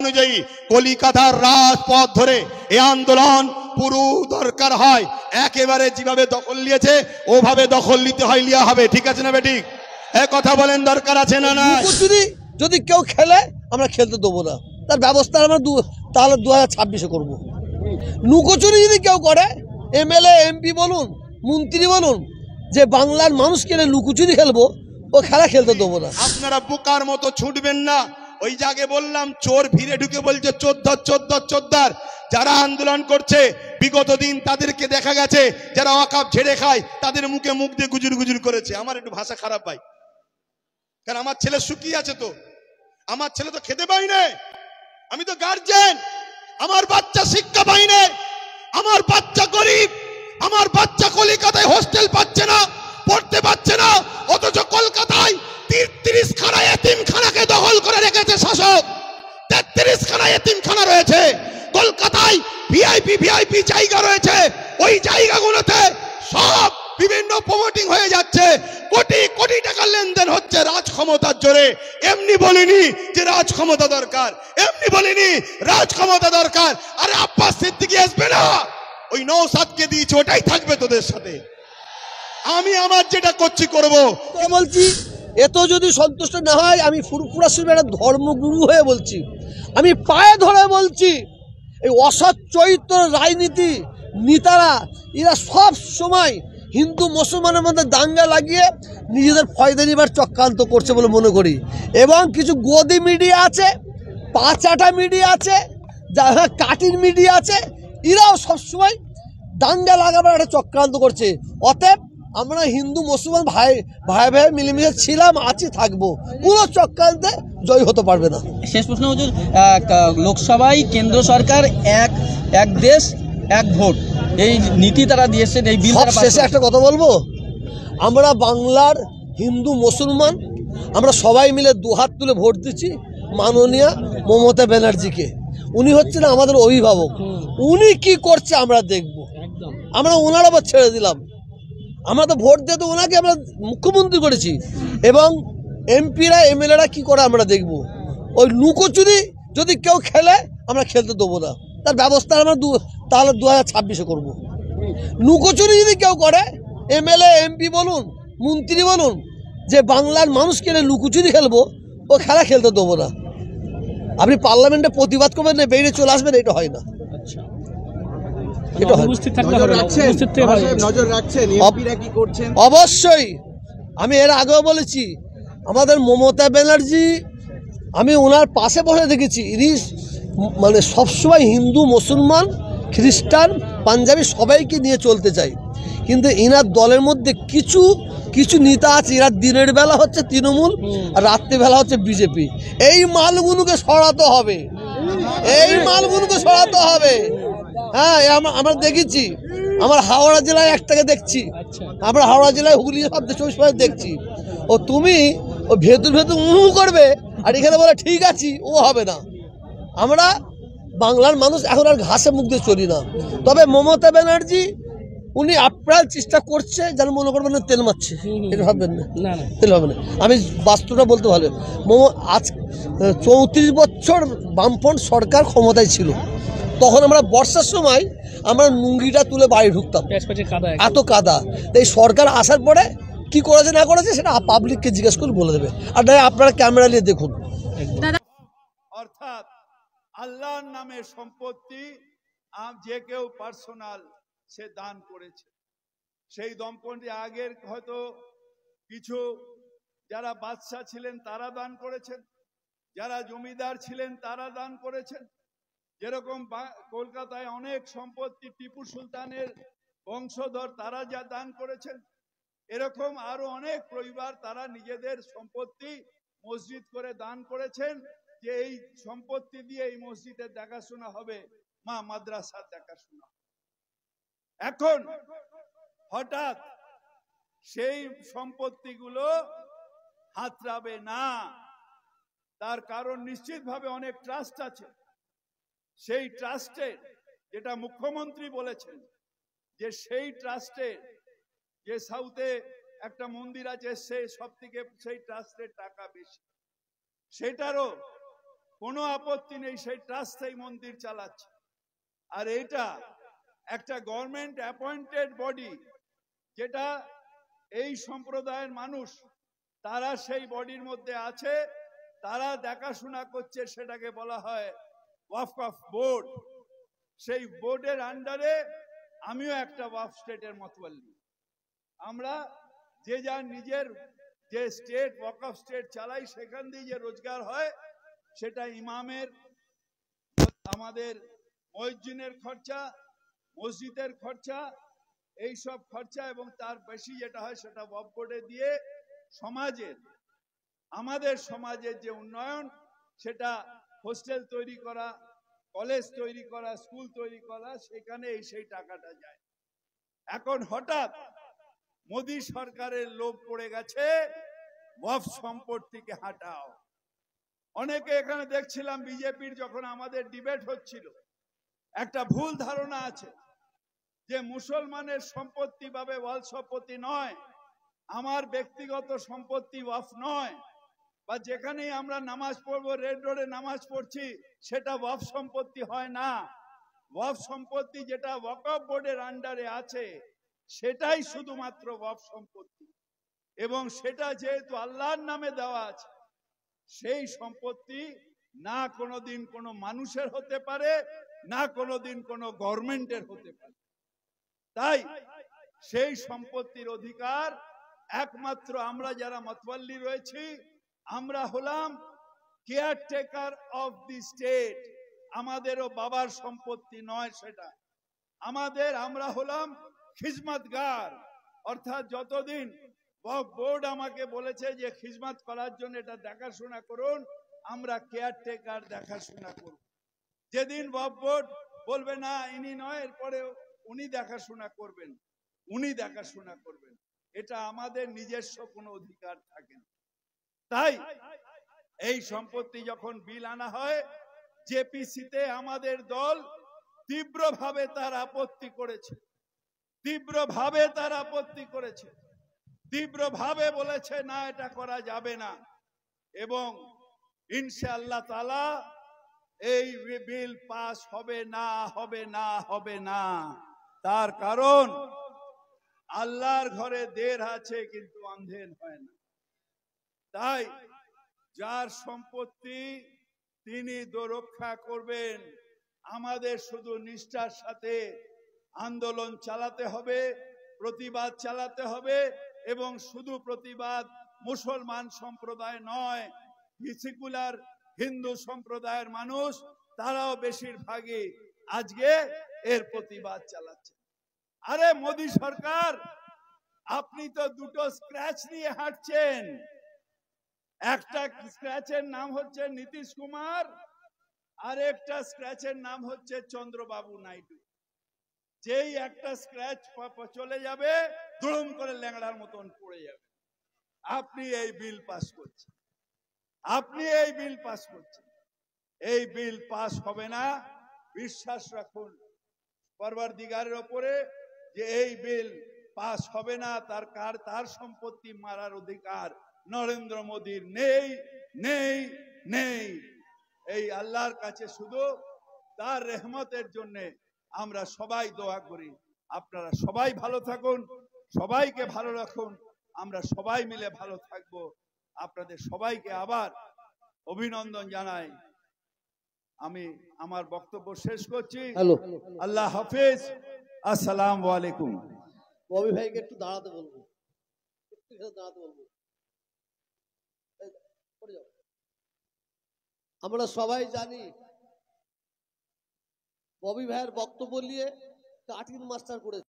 অনুযায়ী কলিকাতার রাজপথ ধরে এই আন্দোলন পুরো দরকার হয়, একেবারে যেভাবে দখল নিয়েছে ওভাবে দখল নিতে হয়, লিয়া হবে। ঠিক আছে না বেঠিক? কথা বলেন, দরকার আছে না না? যদি কেউ খেলে আমরা খেলতে দেবো না, তার ব্যবস্থা আমরা তাহলে 2026-এ করবো। লুকোচুরি যদি কেউ করে, এমএলএ এমপি বলুন মন্ত্রী বলুন, যে বাংলার মানুষকে লুকোচুরি খেলবো, ও খেলা খেলতে দেবো না। আপনারা বোকার মতো ছুটবেন না। ওই জায়গায় বললাম চোর ভিড়ে ঢুকে বলছে চোদ্দার চোদ্দার চোদ্দার। যারা আন্দোলন করছে বিগত দিন তাদেরকে দেখা গেছে যারা ওয়াকাফ ঝেড়ে খায় তাদের মুখে মুখ দিয়ে গুজুর গুজুর করেছে। আমার একটু ভাষা খারাপ ভাই, কারণ আমার ছেলে শুকিয়ে আছে, তো আমার ছেলে তো খেতে পাই না, আমি তো গার্জেন, আমার বাচ্চা শিক্ষা পাই না, আমার বাচ্চা গরিব, আমার বাচ্চা কলকাতায় হোস্টেল পাচ্ছে না, পড়তে পারছে না, অথচ কলকাতায় 33 খানা এতিমখানাকে দখল করে রেখেছে শাসক। 33 খানা এতিমখানা রয়েছে কলকাতায়, ভিআইপি জায়গা রয়েছে, ওই জায়গাগুলোতে সব বিভিন্ন প্রমোটিং হয়ে যাচ্ছে, কোটি কোটি টাকার লেনদেন হচ্ছে রাজ ক্ষমতার জোরে। এমনি বলিনি যে রাজ ক্ষমতা দরকার, এমনি বলিনি রাজ ক্ষমতা দরকার। আরে আব্বাস সিদ্দিকী আসবে না, ওই নওশাদকে দিয়েছে, ওটাই থাকবে তোদের সাথে। আমি আমার যেটা করছি করবো। বলছি এত যদি সন্তুষ্ট না হয়, আমি ফুরফুরা শরীফ একটা ধর্মগুরু হয়ে বলছি, আমি পায়ে ধরে বলছি, এই অসৎ চরিত্র রাজনীতি নেতারা এরা সব সময় হিন্দু মুসলমানের মধ্যে দাঙ্গা লাগিয়ে নিজেদের ফয়দা নিবার চক্রান্ত করছে বলে মনে করি। এবং কিছু গদি মিডিয়া আছে, পাঁচাটা মিডিয়া আছে, যারা কাটির মিডিয়া আছে, এরাও সবসময় দাঙ্গা লাগাবার একটা চক্রান্ত করছে। অতএব আমরা হিন্দু মুসলমান ভাই ভাই মিলেমিশে ছিলাম, আছি, থাকবো, পুরো চক্রান্তে জয় হতে পারবে না। শেষ প্রশ্ন হুজুর, লোকসভায় কেন্দ্র সরকার এক দেশ এক ভোট এই নীতি তারা দিয়েছেন, এই বিল শেষে একটা কথা বলবো, আমরা বাংলার হিন্দু মুসলমান আমরা সবাই মিলে দুহাত তুলে ভোট দিচ্ছি মাননীয়া মমতা ব্যানার্জিকে। উনি হচ্ছেন আমাদের অভিভাবক, উনি কি করছে আমরা দেখব, আমরা ওনার আবার ছেড়ে দিলাম। আমরা তো ভোট দিয়ে তো ওনাকে আমরা মুখ্যমন্ত্রী করেছি, এবং এমপিরা এমএলএরা কি করে আমরা দেখব। ওই লুকোচুরি যদি কেউ খেলে আমরা খেলতে দেবো না, তার ব্যবস্থা আমরা তাহলে 2026-এ করবো। লুকোচুরি যদি কেউ করে, এমএলএ এমপি বলুন মন্ত্রী বলুন, যে বাংলার মানুষকে লুকোচুরি খেলবো, ও খেলা খেলতে দেবো না। আপনি পার্লামেন্টে প্রতিবাদ করবেন না, বেরিয়ে চলে আসবেন, এটা হয় না। অবশ্যই আমি এর আগেও বলেছি, আমাদের মমতা ব্যানার্জি আমি ওনার পাশে বসে দেখেছি, ইনি মানে সবসময় হিন্দু মুসলমান খ্রিস্টান পাঞ্জাবি সবাইকে নিয়ে চলতে চাই, কিন্তু এনার দলের মধ্যে কিছু কিছু নেতা আছে, এরা দিনের বেলা হচ্ছে তৃণমূল আর রাত্রিবেলা হচ্ছে বিজেপি। এই মালগুলোকে সরাতে হবে, এই মালগুলোকে সরাতে হবে। হ্যাঁ, আমরা দেখেছি, আমার হাওড়া জেলায় একটাকে দেখছি, আমরা হাওড়া জেলায় হুগলি সব 24 দেখছি। ও তুমি ও ভেতর ভেতর করবে, আর এখানে বলে ঠিক আছি, ও হবে না। আমরা বাংলার মানুষ এখন আর ঘাসে মুখ দিয়ে চলি না। তবে মমতা ব্যানার্জি উনি আপ্রাণ চেষ্টা করছে, যেন মনে করবেন না তেল মারছে, এটা ভাববেন না, তেল হবে না। আমি বাস্তবটা বলতে ভালো, আজ 34 বছর বামফ্রন্ট সরকার ক্ষমতায় ছিল, তখন আমরা বর্ষার সময় আমরা নুঙ্গিটা তুলে বাড়ি ঢুকতাম, এত কাদা। এই সরকার আসার পরে কি করেছে না করেছে সেটা পাবলিককে জিজ্ঞেস করে বলে দেবে, আর না আপনারা ক্যামেরা নিয়ে দেখুন। অর্থাৎ আল্লাহর নামে সম্পত্তি যে কেউ পার্সোনাল সে দান করেছে। সেই দম্পতি আগের হয়তো কিছু যারা বাদশা ছিলেন তারা দান করেছেন, যারা জমিদার ছিলেন তারা দান করেছেন। যেরকম কলকাতায় অনেক সম্পত্তি টিপু সুলতানের বংশধর তারা যা দান করেছেন, এরকম আরো অনেক পরিবার তারা নিজেদের সম্পত্তি মসজিদ করে দান করেছেন, যে এই সম্পত্তি দিয়ে এই মসজিদের দেখাশোনা হবে, মা মাদ্রাসার দেখাশোনা। এখন হঠাৎ সেই সম্পত্তিগুলো হাতড়াবে না, তার কারণ নিশ্চিতভাবে অনেক ট্রাস্ট আছে। সেই ট্রাস্টে যেটা মুখ্যমন্ত্রী বলেছেন যে সেই ট্রাস্টে যে সাউথে একটা মন্দির আছে, সেই সব থেকে সেই ট্রাস্টের টাকা বেশি, সেটারও কোনো আপত্তি নেই, সেই ট্রাস্ট এই মন্দির চালাচ্ছে। আর এটা একটা গভর্নমেন্ট অ্যাপয়েন্টেড বডি, যেটা এই সম্প্রদায়ের মানুষ তারা সেই বডির মধ্যে আছে, তারা দেখাশোনা করছে, সেটাকে বলা হয় ওয়াকফ বোর্ড। সেই বোর্ডের আন্ডারে আমিও একটা ওয়াকফ স্টেটের মতওয়াল্লি। আমরা যে যার নিজের যে স্টেট ওয়াকফ স্টেট চালাই, সেখান দিয়ে যে রোজগার হয় সেটা ইমামের, আমাদের মুয়াজ্জিনের খরচা, মসজিদের খরচা, এই সব খরচা, এবং তার বেশি যেটা হয় সেটা ওয়াকফ বোর্ডে দিয়ে সমাজের, আমাদের সমাজের যে উন্নয়ন, সেটা হোস্টেল তৈরি করা, কলেজ তৈরি করা, স্কুল তৈরি করা, সেখানে সেই টাকাটা যায়। এখন হঠাৎ মোদী সরকারের লোভ পড়ে গেছে ওয়াকফ সম্পত্তিকে হাঁটাও। অনেকে এখানে দেখছিলাম বিজেপির যখন আমাদের ডিবেট হচ্ছিল, একটা ভুল ধারণা আছে যে মুসলমানের সম্পত্তি ভাবে ওয়াল সম্পত্তি নয়, আমার ব্যক্তিগত সম্পত্তি ওয়াকফ নয়, বা যেখানেই আমরা নামাজ পড়বো, রেড রোডে নামাজ পড়ছি, সেটা ওয়াকফ সম্পত্তি হয় না। ওয়াকফ সম্পত্তি যেটা ওয়াকফ বোর্ডের আন্ডারে আছে, সেটাই শুধুমাত্র ওয়াকফ সম্পত্তি, এবং সেটা যেহেতু আল্লাহর নামে দেওয়া আছে, সেই সম্পত্তি না কোনোদিন কোনো মানুষের হতে পারে, না কোনোদিন কোনো গভর্নমেন্টের হতে পারে। তাই সেই সম্পত্তির অধিকার একমাত্র আমরা যারা মতওয়াল্লি রয়েছি, আমরা হলাম কেয়ারটেকার অফ দি স্টেট। আমাদেরও বাবার সম্পত্তি নয় সেটা, আমরা হলাম খিজমতগার। অর্থাৎ যতদিন ওয়াকফ বোর্ড আমাকে বলেছে যে খিজমত করার জন্য এটা দেখাশোনা করুন, আমরা কেয়ারটেকার দেখাশোনা করব। যেদিন ওয়াকফ বোর্ড বলবে না ইনি নয়, এরপরে উনি দেখাশোনা করবেন, এটা আমাদের নিজস্ব কোনো অধিকার থাকে না। তাই এই সম্পত্তি যখন বিল আনা হয়, জেপিসিতে আমাদের দল তীব্রভাবে তার আপত্তি করেছে, তীব্রভাবে বলেছে না, এটা করা যাবে না। এবং ইনশাআল্লাহ তাআলা এই বিল পাস হবে না। তার কারণ আল্লাহর ঘরে দের আছে, কিন্তু আন্ধের হয় না। তাই যার সম্পত্তি তিনি রক্ষা করবেন। আমাদের শুধু নিষ্ঠার সাথে আন্দোলন চালাতে হবে, প্রতিবাদ চালাতে হবে, এবং শুধু প্রতিবাদ মুসলমান সম্প্রদায় নয়, সেকুলার হিন্দু সম্প্রদায়ের মানুষ তারাও বেশিরভাগই আজকে এর প্রতিবাদ চালাচ্ছে। আরে মোদী সরকার, আপনি তো দুটো স্ক্র্যাচ নিয়ে হাঁটছেন। একটা স্ক্র্যাচের নাম হচ্ছে নীতিশ কুমার, আর একটা স্ক্র্যাচের নাম হচ্ছে চন্দ্রবাবু নাইডু। যেই একটা স্ক্র্যাচ চলে যাবে, দুড়ুম করে ল্যাংড়ার মতন পড়ে যাবে। আপনি এই বিল পাস করছেন, এই বিল পাস হবে না। বিশ্বাস রাখুন পরওয়ারদিগারের ওপরে যে এই বিল পাস হবে না। তার সম্পত্তি মারার অধিকার নরেন্দ্র মোদীর নেই। এই আল্লাহর কাছে শুধু তার রহমতের জন্য আমরা সবাই দোয়া করি। আপনারা সবাই ভালো থাকুন, সবাইকে ভালো রাখুন, আমরা সবাই মিলে ভালো থাকব। আপনাদের সবাইকে আবার অভিনন্দন জানাই। আমি আমার বক্তব্য শেষ করছি। আল্লাহ হাফেজ, আসসালামু আলাইকুম। ববি ভাইকে একটু দাঁড়াতে বলবো, আমরা সবাই জানি ববি ভাইয়ের বক্তব্য নিয়ে কাটিং মাস্টার করেছে।